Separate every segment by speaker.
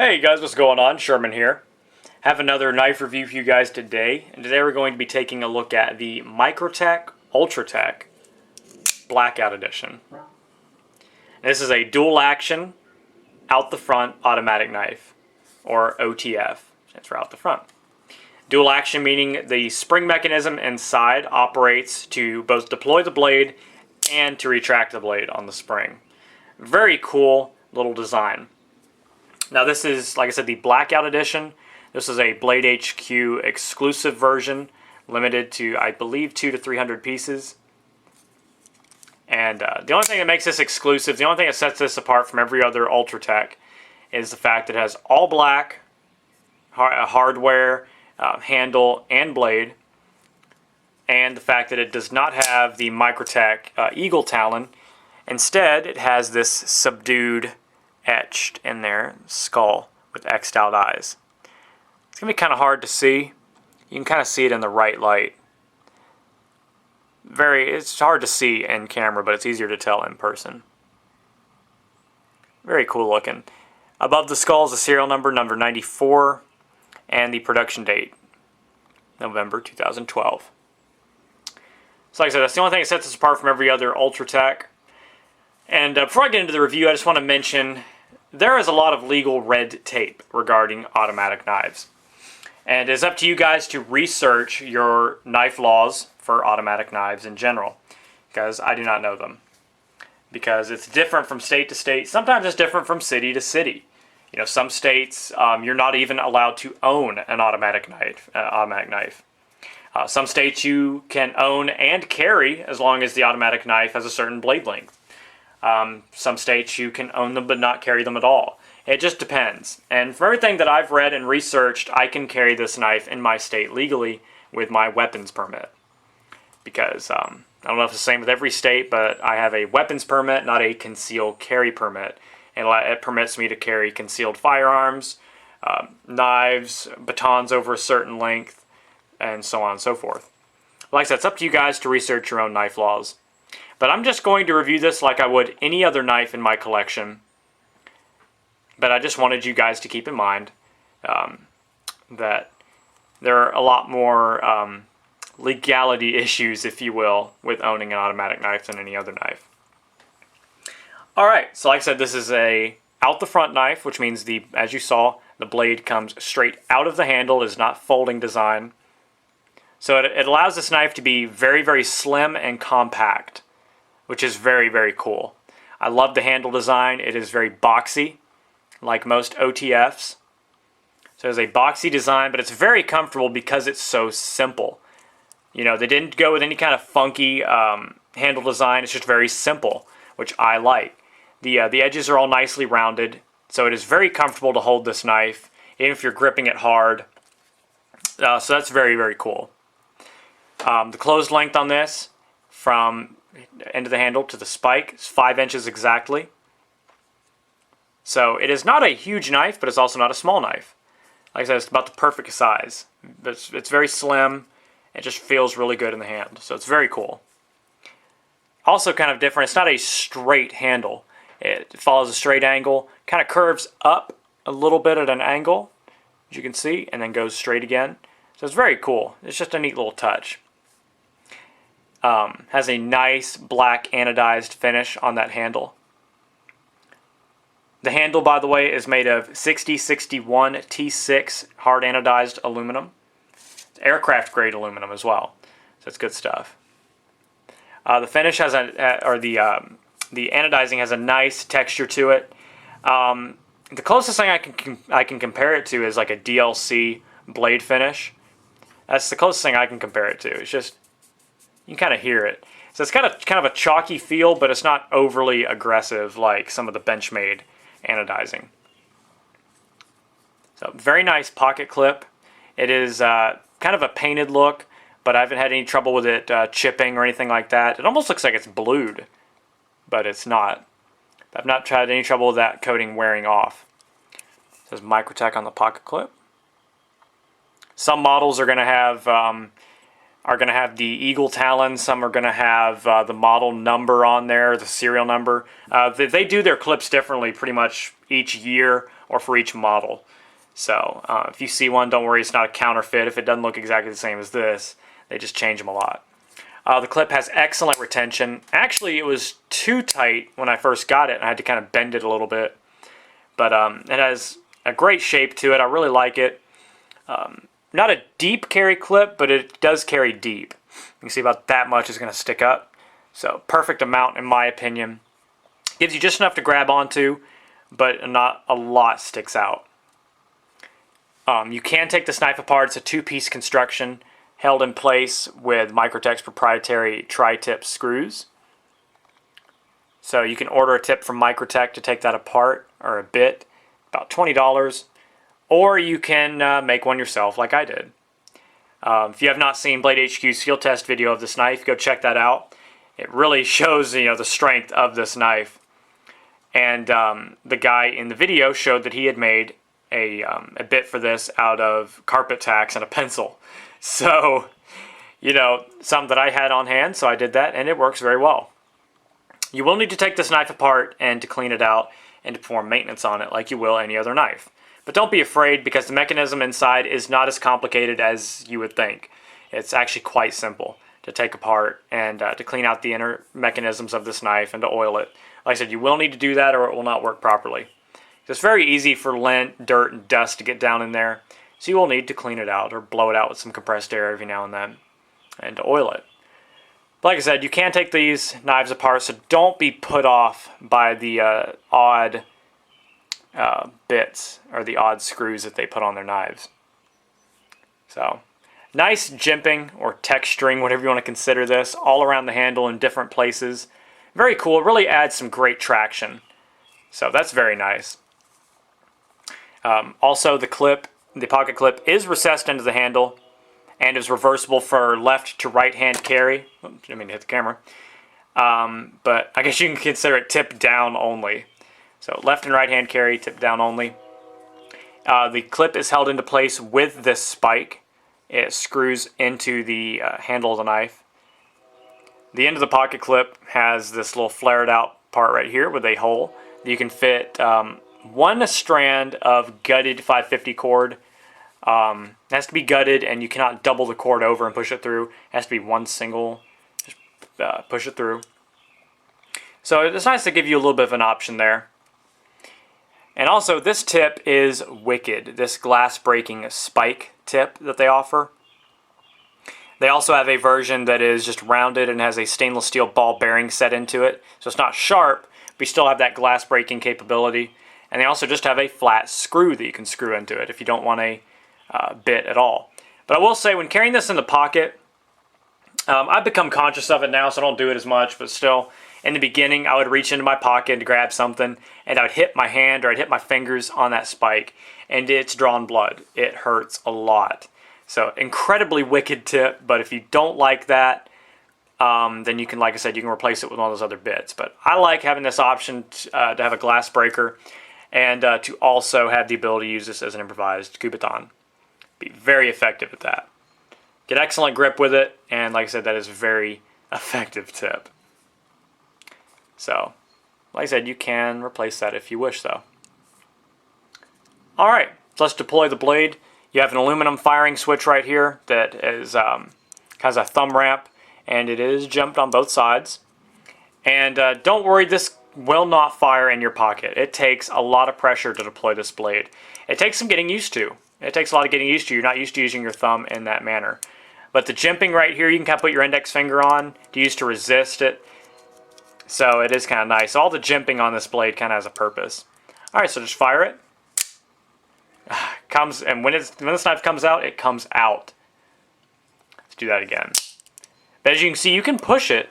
Speaker 1: Hey guys, what's going on? Sherman here. Have another knife review for you guys today, and today we're going to be taking a look at the Microtech Ultratech Blackout Edition. This is a dual action out the front automatic knife, or OTF. That's for out the front. Dual action meaning the spring mechanism inside operates to both deploy the blade and to retract the blade on the spring. Very cool little design. Now this is, like I said, the Blackout Edition. This is a BladeHQ exclusive version, limited to, I believe, 200 to 300 pieces. And the only thing that makes this exclusive, the only thing that sets this apart from every other Ultratech, is the fact that it has all black hardware, handle, and blade, and the fact that it does not have the Microtech eagle talon. Instead, it has this subdued etched in there skull with X'd out eyes. It's gonna be kind of hard to see. You can kind of see it in the right light. It's hard to see in camera, but it's easier to tell in person. Very cool looking. Above the skull is the serial number, number 94, and the production date, November 2012. So like I said, that's the only thing that sets us apart from every other Ultratech. And before I get into the review, I just want to mention there is a lot of legal red tape regarding automatic knives. And it's up to you guys to research your knife laws for automatic knives in general, because I do not know them. Because it's different from state to state. Sometimes it's different from city to city. You know, some states you're not even allowed to own an automatic knife. Some states you can own and carry as long as the automatic knife has a certain blade length. Some states you can own them but not carry them at all. It just depends. And from everything that I've read and researched, I can carry this knife in my state legally with my weapons permit. Because I don't know if it's the same with every state, but I have a weapons permit, not a concealed carry permit. And it permits me to carry concealed firearms, knives, batons over a certain length, and so on and so forth. Like I said, it's up to you guys to research your own knife laws. But I'm just going to review this like I would any other knife in my collection. But I just wanted you guys to keep in mind that there are a lot more legality issues, if you will, with owning an automatic knife than any other knife. Alright, so like I said, this is a out the front knife, which means, as you saw, the blade comes straight out of the handle. It is not folding design. So it allows this knife to be very, very slim and compact, which is very, very cool. I love the handle design. It is very boxy, like most OTFs. So it's a boxy design, but it's very comfortable because it's so simple. You know, they didn't go with any kind of funky handle design. It's just very simple, which I like. The edges are all nicely rounded, so it is very comfortable to hold this knife, even if you're gripping it hard. So that's very, very cool. The closed length on this, from end of the handle to the spike, is 5 inches exactly. So it is not a huge knife, but it's also not a small knife. Like I said, it's about the perfect size. It's very slim. It just feels really good in the hand. So it's very cool. Also kind of different, it's not a straight handle. It follows a straight angle, kind of curves up a little bit at an angle, as you can see, and then goes straight again. So it's very cool. It's just a neat little touch. Has a nice black anodized finish on that handle. The handle, by the way, is made of 6061 T6 hard anodized aluminum. It's aircraft grade aluminum as well, so it's good stuff. The finish has the anodizing has a nice texture to it. The closest thing I can compare it to is like a DLC blade finish. That's the closest thing I can compare it to. It's just, you can kind of hear it. So it's kind of a chalky feel, but it's not overly aggressive like some of the Benchmade anodizing. So very nice pocket clip. It is kind of a painted look, but I haven't had any trouble with it chipping or anything like that. It almost looks like it's blued, but it's not. I've not had any trouble with that coating wearing off. It says Microtech on the pocket clip. Some models are going to have the eagle talon. Some are going to have the model number on there, the serial number. They do their clips differently pretty much each year or for each model. So if you see one, don't worry, it's not a counterfeit. If it doesn't look exactly the same as this, they just change them a lot. The clip has excellent retention. Actually, it was too tight when I first got it, and I had to kind of bend it a little bit. But it has a great shape to it. I really like it. Not a deep carry clip, but it does carry deep. You can see about that much is going to stick up. So perfect amount in my opinion. Gives you just enough to grab onto, but not a lot sticks out. You can take this knife apart. It's a two-piece construction held in place with Microtech's proprietary tri-tip screws. So you can order a tip from Microtech to take that apart, or a bit, about $20. Or you can make one yourself like I did. If you have not seen BladeHQ's field test video of this knife, go check that out. It really shows the strength of this knife. And the guy in the video showed that he had made a bit for this out of carpet tacks and a pencil. So, something that I had on hand, so I did that, and it works very well. You will need to take this knife apart and to clean it out and to perform maintenance on it like you will any other knife. But don't be afraid, because the mechanism inside is not as complicated as you would think. It's actually quite simple to take apart and to clean out the inner mechanisms of this knife and to oil it. Like I said, you will need to do that or it will not work properly. It's very easy for lint, dirt, and dust to get down in there, so you will need to clean it out or blow it out with some compressed air every now and then and to oil it. But like I said, you can take these knives apart, so don't be put off by the odd bits or the odd screws that they put on their knives. So nice jimping or texturing, whatever you want to consider this, all around the handle in different places. Very cool. It really adds some great traction. So that's very nice. Also, the pocket clip is recessed into the handle and is reversible for left to right hand carry. Oops, I didn't mean to hit the camera. But I guess you can consider it tip down only. So left and right hand carry, tip down only. The clip is held into place with this spike. It screws into the handle of the knife. The end of the pocket clip has this little flared out part right here with a hole. You can fit one strand of gutted 550 cord. It has to be gutted, and you cannot double the cord over and push it through. It has to be one single. Just push it through. So it's nice to give you a little bit of an option there. And also, this tip is wicked, this glass breaking spike tip that they offer. They also have a version that is just rounded and has a stainless steel ball bearing set into it. So it's not sharp, but you still have that glass breaking capability. And they also just have a flat screw that you can screw into it if you don't want a bit at all. But I will say, when carrying this in the pocket, I've become conscious of it now, so I don't do it as much, but still, in the beginning, I would reach into my pocket to grab something, and I would hit my hand or I'd hit my fingers on that spike, and it's drawn blood. It hurts a lot. So, incredibly wicked tip, but if you don't like that, then you can, like I said, you can replace it with one of those other bits. But I like having this option to have a glass breaker and to also have the ability to use this as an improvised kubotan. Be very effective at that. Get excellent grip with it, and like I said, that is a very effective tip. So, like I said, you can replace that if you wish, though. Alright, so let's deploy the blade. You have an aluminum firing switch right here that is has a thumb ramp, and it is jumped on both sides. And don't worry, this will not fire in your pocket. It takes a lot of pressure to deploy this blade. It takes some getting used to. It takes a lot of getting used to. You're not used to using your thumb in that manner. But the jimping right here, you can kind of put your index finger on to use to resist it. So it is kind of nice. All the jimping on this blade kind of has a purpose. Alright, so just fire it. And when this knife comes out, it comes out. Let's do that again. But as you can see, you can push it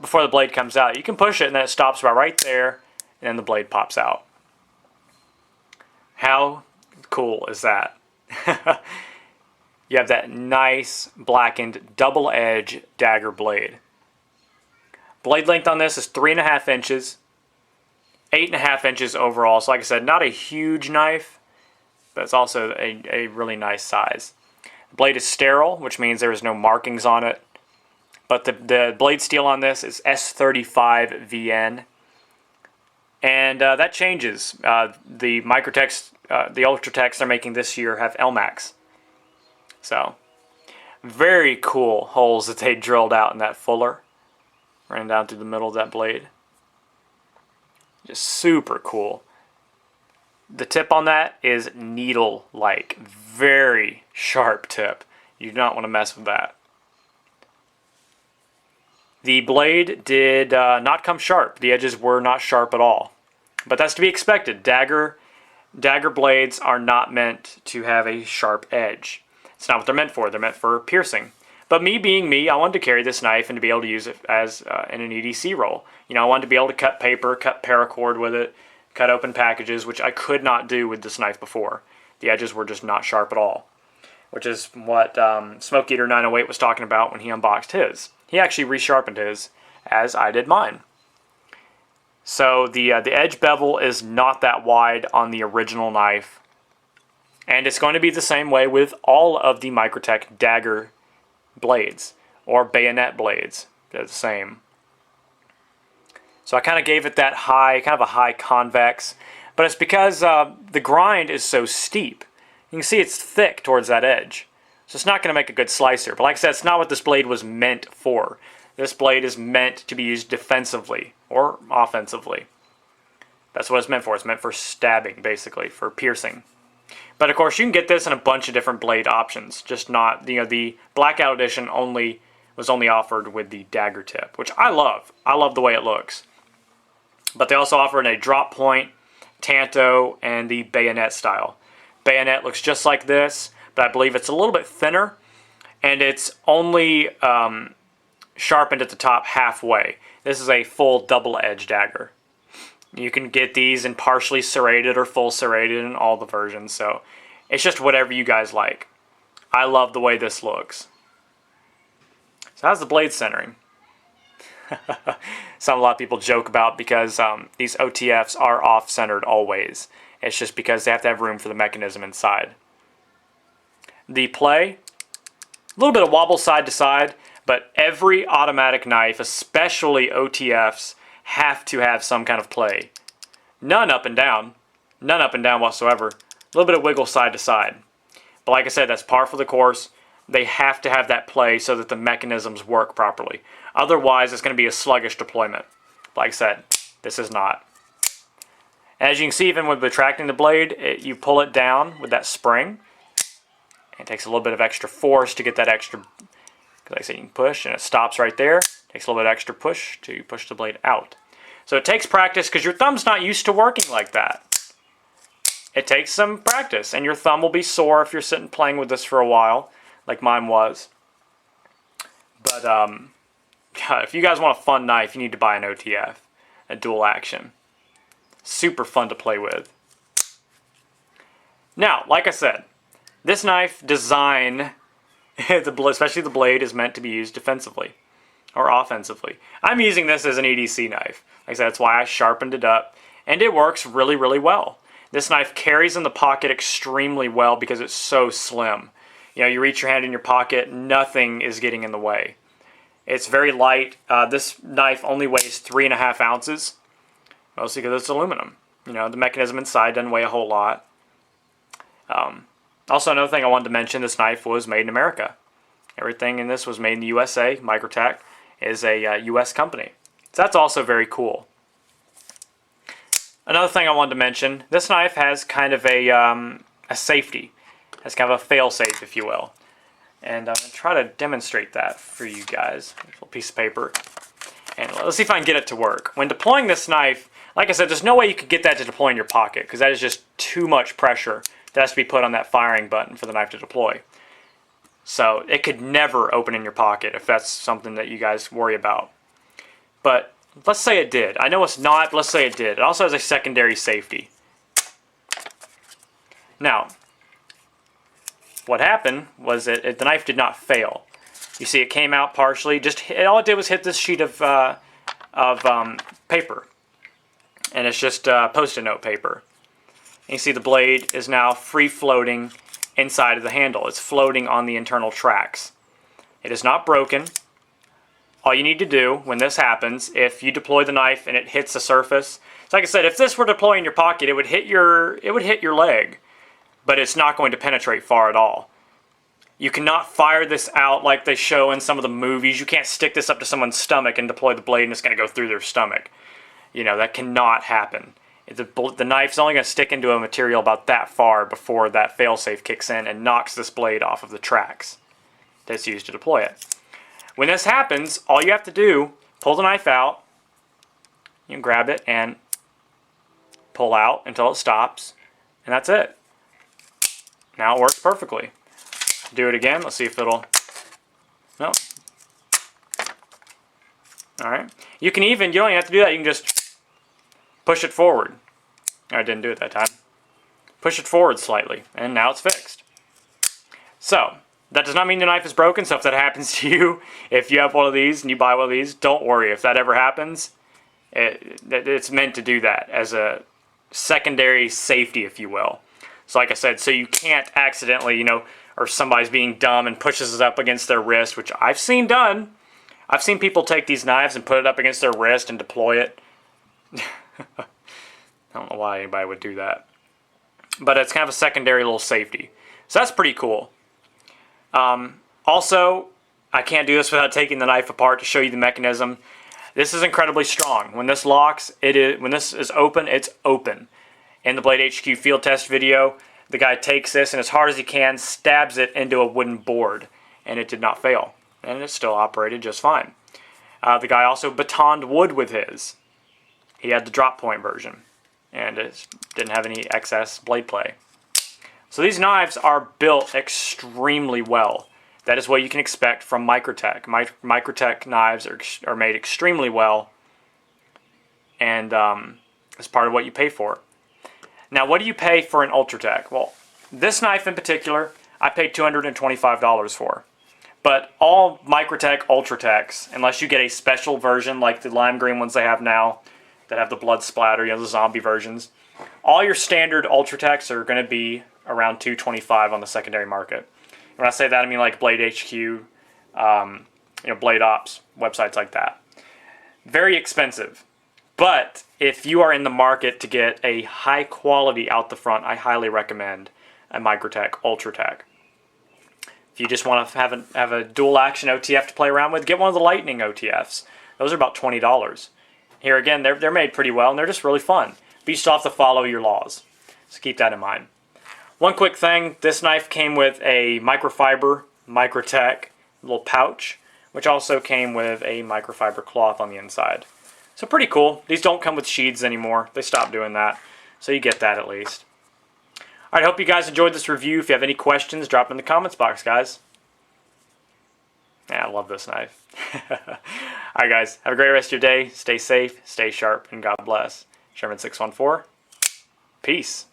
Speaker 1: before the blade comes out. You can push it and then it stops about right there, and then the blade pops out. How cool is that? You have that nice blackened double edge dagger blade. Blade length on this is 3.5 inches, 8.5 inches overall. So like I said, not a huge knife, but it's also a really nice size. The blade is sterile, which means there is no markings on it. But the blade steel on this is S35 VN. And that changes. The Microtechs, the Ultratechs they're making this year have LMAX. So, very cool holes that they drilled out in that fuller. Running down through the middle of that blade. Just super cool. The tip on that is needle-like. Very sharp tip. You do not want to mess with that. The blade did not come sharp. The edges were not sharp at all. But that's to be expected. Dagger blades are not meant to have a sharp edge. It's not what they're meant for. They're meant for piercing. But me being me, I wanted to carry this knife and to be able to use it as in an EDC roll. You know, I wanted to be able to cut paper, cut paracord with it, cut open packages, which I could not do with this knife before. The edges were just not sharp at all, which is what Smoke Eater 908 was talking about when he unboxed his. He actually resharpened his, as I did mine. So the edge bevel is not that wide on the original knife, and it's going to be the same way with all of the Microtech dagger blades or bayonet blades. They're the same. So I kind of gave it that high, kind of a high convex, but it's because the grind is so steep. You can see it's thick towards that edge. So it's not going to make a good slicer. But like I said, it's not what this blade was meant for. This blade is meant to be used defensively or offensively. That's what it's meant for. It's meant for stabbing, basically, for piercing. But of course, you can get this in a bunch of different blade options. Just not, you know, the Blackout edition was only offered with the dagger tip, which I love. I love the way it looks. But they also offer in a drop point, tanto, and the bayonet style. Bayonet looks just like this, but I believe it's a little bit thinner, and it's only sharpened at the top halfway. This is a full double-edged dagger. You can get these in partially serrated or full serrated in all the versions, so it's just whatever you guys like. I love the way this looks. So how's the blade centering? Some a lot of people joke about because these OTFs are off-centered always. It's just because they have to have room for the mechanism inside. The play, a little bit of wobble side to side, but every automatic knife, especially OTFs, have to have some kind of play. None up and down. None up and down whatsoever. A little bit of wiggle side to side. But like I said, that's par for the course. They have to have that play so that the mechanisms work properly. Otherwise, it's going to be a sluggish deployment. Like I said, this is not. As you can see, even with retracting the blade, you pull it down with that spring. It takes a little bit of extra force to get that extra, because like I said, you can push and it stops right there. It takes a little bit of extra push to push the blade out. So it takes practice because your thumb's not used to working like that. It takes some practice, and your thumb will be sore if you're sitting playing with this for a while, like mine was. But if you guys want a fun knife, you need to buy an OTF, a dual action. Super fun to play with. Now, like I said, this knife design, especially the blade, is meant to be used defensively or offensively. I'm using this as an EDC knife. Like I said, that's why I sharpened it up, and it works really, really well. This knife carries in the pocket extremely well because it's so slim. You know, you reach your hand in your pocket, nothing is getting in the way. It's very light. This knife only weighs 3.5 ounces, mostly because it's aluminum. You know, the mechanism inside doesn't weigh a whole lot. Also, another thing I wanted to mention, this knife was made in America. Everything in this was made in the USA. Microtech is a US company. So that's also very cool. Another thing I wanted to mention, this knife has kind of a safety. It has kind of a fail-safe, if you will. And I'm going to try to demonstrate that for you guys. A little piece of paper. And let's see if I can get it to work. When deploying this knife, like I said, there's no way you could get that to deploy in your pocket because that is just too much pressure that has to be put on that firing button for the knife to deploy. So it could never open in your pocket if that's something that you guys worry about. But let's say it did. I know it's not, but let's say it did. It also has a secondary safety. Now, what happened was the knife did not fail. You see it came out partially. All it did was hit this sheet of paper. And it's just Post-it note paper. And you see the blade is now free floating inside of the handle. It's floating on the internal tracks. It is not broken. all you need to do when this happens, if you deploy the knife and it hits the surface, so like I said, if this were deployed in your pocket, it would hit your leg, but it's not going to penetrate far at all. You cannot fire this out like they show in some of the movies. You can't stick this up to someone's stomach and deploy the blade and it's going to go through their stomach. You know, that cannot happen. The knife's only going to stick into a material about that far before that failsafe kicks in and knocks this blade off of the tracks that's used to deploy it. When this happens, all you have to do, pull the knife out, you can grab it and pull out until it stops, and that's it. Now it works perfectly. Do it again. Let's see if it'll... No. Alright. You don't even have to do that. You can just push it forward. I didn't do it that time. Push it forward slightly, and now it's fixed. So, that does not mean the knife is broken, so if that happens to you, if you have one of these and you buy one of these, don't worry. If that ever happens, it's meant to do that as a secondary safety, if you will. So like I said, so you can't accidentally, you know, or somebody's being dumb and pushes it up against their wrist, which I've seen done. I've seen people take these knives and put it up against their wrist and deploy it. I don't know why anybody would do that. But it's kind of a secondary little safety. So that's pretty cool. Also, I can't do this without taking the knife apart to show you the mechanism. This is incredibly strong. When this locks, when this is open, it's open. In the BladeHQ field test video, the guy takes this and as hard as he can, stabs it into a wooden board. And it did not fail. And it still operated just fine. The guy also batoned wood with his. He had the drop point version. And it didn't have any excess blade play. So these knives are built extremely well. That is what you can expect from Microtech. Microtech knives are made extremely well. And it's part of what you pay for. Now, what do you pay for an Ultratech? Well, this knife in particular, I paid $225 for. But all Microtech Ultratechs, unless you get a special version like the lime green ones they have now, that have the blood splatter, you know, the zombie versions, all your standard Ultratechs are going to be around $225 on the secondary market. When I say that, I mean like BladeHQ, you know, Blade Ops, websites like that. Very expensive. But if you are in the market to get a high quality out the front, I highly recommend a Microtech Ultratech. If you just want to have a dual action OTF to play around with, get one of the Lightning OTFs. Those are about $20. Here again, they're made pretty well and they're just really fun. But you still have to follow your laws. So keep that in mind. One quick thing, this knife came with a microfiber Microtech little pouch, which also came with a microfiber cloth on the inside. So pretty cool. These don't come with sheaths anymore. They stopped doing that. So you get that at least. Alright, I hope you guys enjoyed this review. If you have any questions, drop them in the comments box, guys. Yeah, I love this knife. Alright guys, have a great rest of your day. Stay safe, stay sharp, and God bless. Sherman614. Peace.